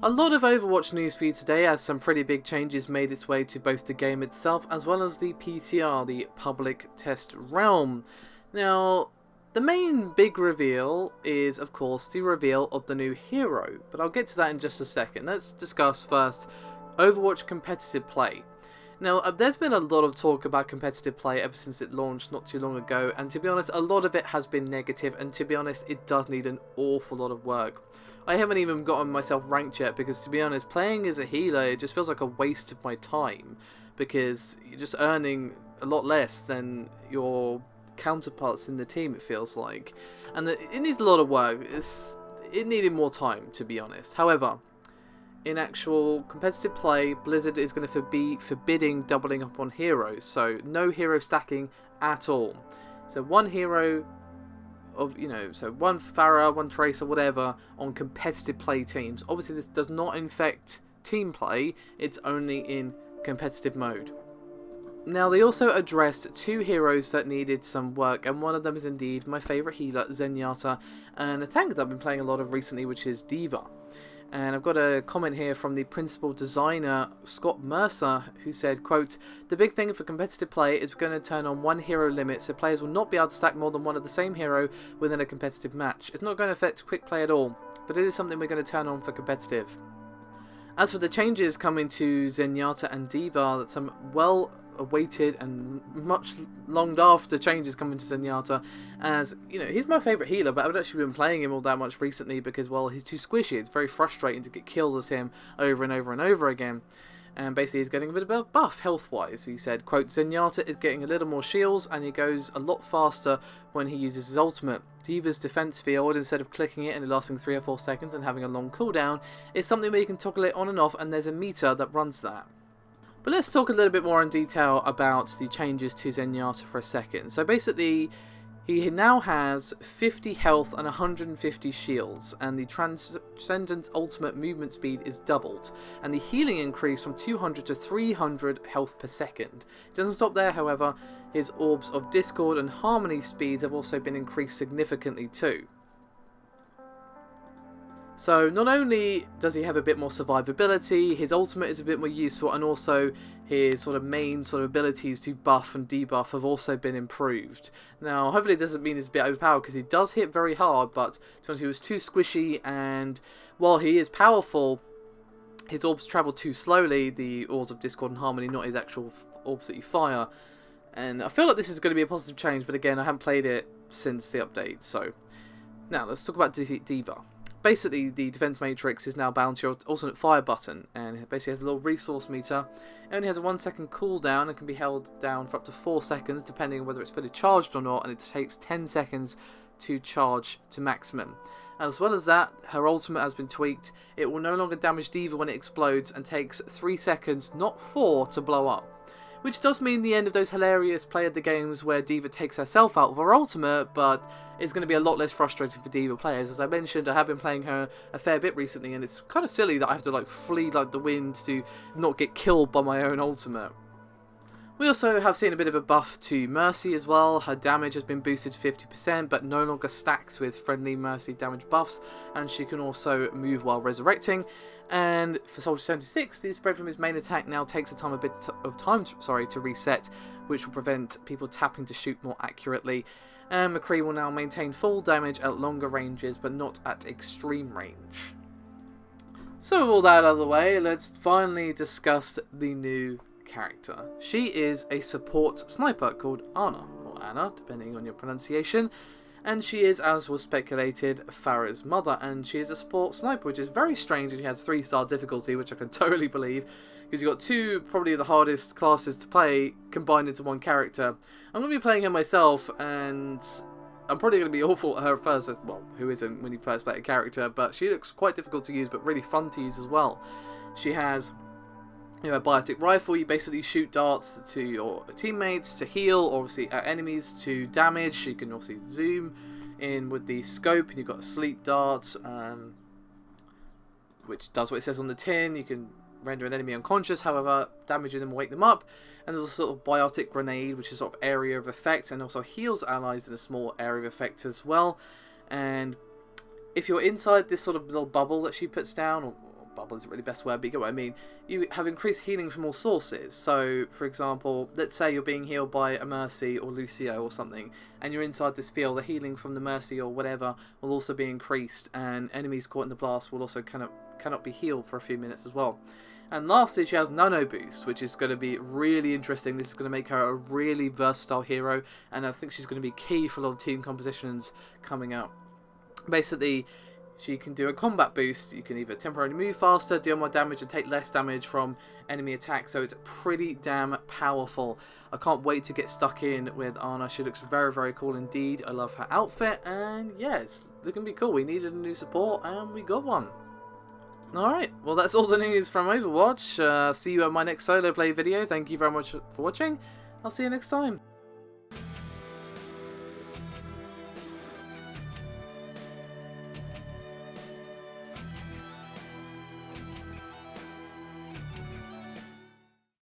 A lot of Overwatch news for you today, as some pretty big changes made its way to both the game itself as well as the PTR, the Public Test Realm. Now, the main big reveal is, of course, the reveal of the new hero, but I'll get to that in just a second. Let's discuss first Overwatch competitive play. Now, there's been a lot of talk about competitive play ever since it launched not too long ago, and to be honest, a lot of it has been negative, and to be honest, it does need an awful lot of work. I haven't even gotten myself ranked yet because, to be honest, playing as a healer, it just feels like a waste of my time because you're just earning a lot less than your counterparts in the team, it feels like. And it needs a lot of work. It needed more time, to be honest. However, in actual competitive play, Blizzard is going to be forbidding doubling up on heroes, so no hero stacking at all. So one hero so one Pharah, one Tracer, whatever, on competitive play teams. Obviously this does not infect team play, it's only in competitive mode. Now, they also addressed two heroes that needed some work, and one of them is indeed my favourite healer, Zenyatta, and a tank that I've been playing a lot of recently, which is D.Va. And I've got a comment here from the principal designer, Scott Mercer, who said, quote, "The big thing for competitive play is we're going to turn on one hero limit, so players will not be able to stack more than one of the same hero within a competitive match. It's not going to affect quick play at all, but it is something we're going to turn on for competitive." As for the changes coming to Zenyatta and D.Va, that's some well-awaited and much longed after changes coming to Zenyatta, as, he's my favourite healer, but I haven't actually been playing him all that much recently because, well, he's too squishy. It's very frustrating to get kills as him over and over and over again. And basically he's getting a bit of a buff health-wise. He said, quote, "Zenyatta is getting a little more shields and he goes a lot faster when he uses his ultimate. D.Va's defense field, instead of clicking it and it lasting 3 or 4 seconds and having a long cooldown, is something where you can toggle it on and off, and there's a meter that runs that." But let's talk a little bit more in detail about the changes to Zenyatta for a second. So basically, he now has 50 health and 150 shields, and the Transcendence ultimate movement speed is doubled, and the healing increased from 200 to 300 health per second. It doesn't stop there, however. His orbs of discord and harmony speeds have also been increased significantly too. So not only does he have a bit more survivability, his ultimate is a bit more useful, and also his main abilities to buff and debuff have also been improved. Now, hopefully it doesn't mean he's a bit overpowered, because he does hit very hard, but to be honest, he was too squishy, and while he is powerful, his orbs travel too slowly, the orbs of discord and harmony, not his actual orbs that you fire. And I feel like this is going to be a positive change, but again, I haven't played it since the update. So now let's talk about D.Va. Basically, the defense matrix is now bound to your alternate fire button, and it basically has a little resource meter. It only has a 1 second cooldown and can be held down for up to 4 seconds, depending on whether it's fully charged or not, and it takes 10 seconds to charge to maximum. As well as that, her ultimate has been tweaked. It will no longer damage D.Va when it explodes, and takes 3 seconds, not 4, to blow up. Which does mean the end of those hilarious play of the games where D.Va takes herself out with her ultimate, but it's going to be a lot less frustrating for D.Va players. As I mentioned, I have been playing her a fair bit recently, and it's kind of silly that I have to flee like the wind to not get killed by my own ultimate. We also have seen a bit of a buff to Mercy as well. Her damage has been boosted to 50%, but no longer stacks with friendly Mercy damage buffs, and she can also move while resurrecting. And for Soldier 76, the spread from his main attack now takes a bit of time to reset, which will prevent people tapping to shoot more accurately. And McCree will now maintain full damage at longer ranges, but not at extreme range. So with all that out of the way, let's finally discuss the new character. She is a support sniper called Ana, or Anna, depending on your pronunciation. And she is, as was speculated, Pharah's mother, and she is a support sniper, which is very strange. She has 3-star difficulty, which I can totally believe, because you've got two probably the hardest classes to play combined into one character. I'm going to be playing her myself, and I'm probably going to be awful at her at first. Well, who isn't when you first play a character, but she looks quite difficult to use, but really fun to use as well. She has a biotic rifle. You basically shoot darts to your teammates to heal, or obviously at enemies to damage. You can obviously zoom in with the scope, and you've got a sleep dart, which does what it says on the tin. You can render an enemy unconscious, however, damaging them will wake them up. And there's a sort of biotic grenade, which is sort of area of effect, and also heals allies in a small area of effect as well. And if you're inside this sort of little bubble that she puts down, or bubble isn't really the best word, but you get what I mean. You have increased healing from all sources. So, for example, let's say you're being healed by a Mercy or Lucio or something, and you're inside this field, the healing from the Mercy or whatever will also be increased, and enemies caught in the blast will also cannot be healed for a few minutes as well. And lastly, she has Nano Boost, which is going to be really interesting. This is going to make her a really versatile hero, and I think she's going to be key for a lot of team compositions coming out. Basically, she can do a combat boost. You can either temporarily move faster, deal more damage, and take less damage from enemy attacks. So it's pretty damn powerful. I can't wait to get stuck in with Ana. She looks very, very cool indeed. I love her outfit, and yeah, it's looking to be cool. We needed a new support, and we got one. Alright, well that's all the news from Overwatch. See you at my next solo play video. Thank you very much for watching. I'll see you next time.